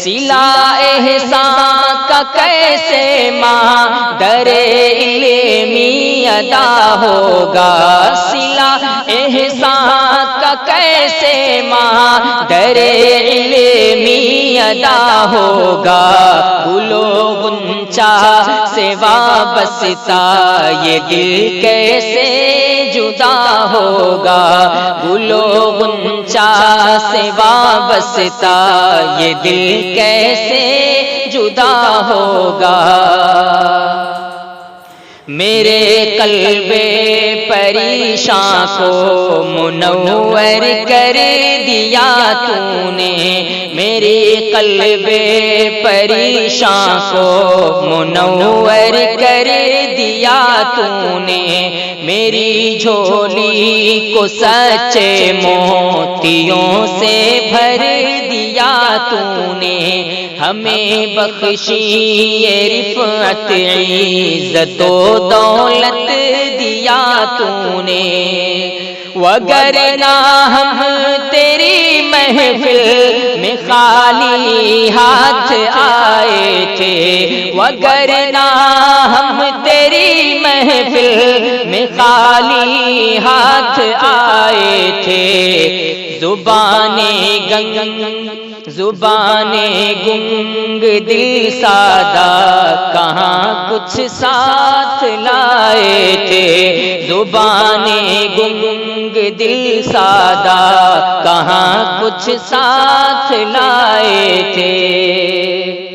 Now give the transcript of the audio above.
صلہ احسان کا کیسے مادر علمی ادا ہوگا، صلہ احسان کا کیسے مادر علمی ادا ہوگا، گلو غنچہ سے وابستہ یہ دل کیسے جدا ہوگا، گلو غنچہ سے وابستہ یہ دل کیسے جدا ہوگا۔ میرے قلب پریشاں کو منور کر دیا تو نے، میرے قلب پریشاں کو منور کر دیا تو نے، میری جھولی کو سچے موتیوں سے بھر دیا تو نے، ہمیں بخشی یہ رفعت عزت و دولت دیا تو نے، وگرنہ ہم تیری محفل میں خالی ہاتھ آئے تھے، وگرنہ ہم تیری محفل میں خالی ہاتھ آئے تھے، زبان گنگ دل سادہ کہاں کچھ ساتھ لائے تھے، زبان گنگ دل سادہ کہاں کچھ ساتھ لائے تھے۔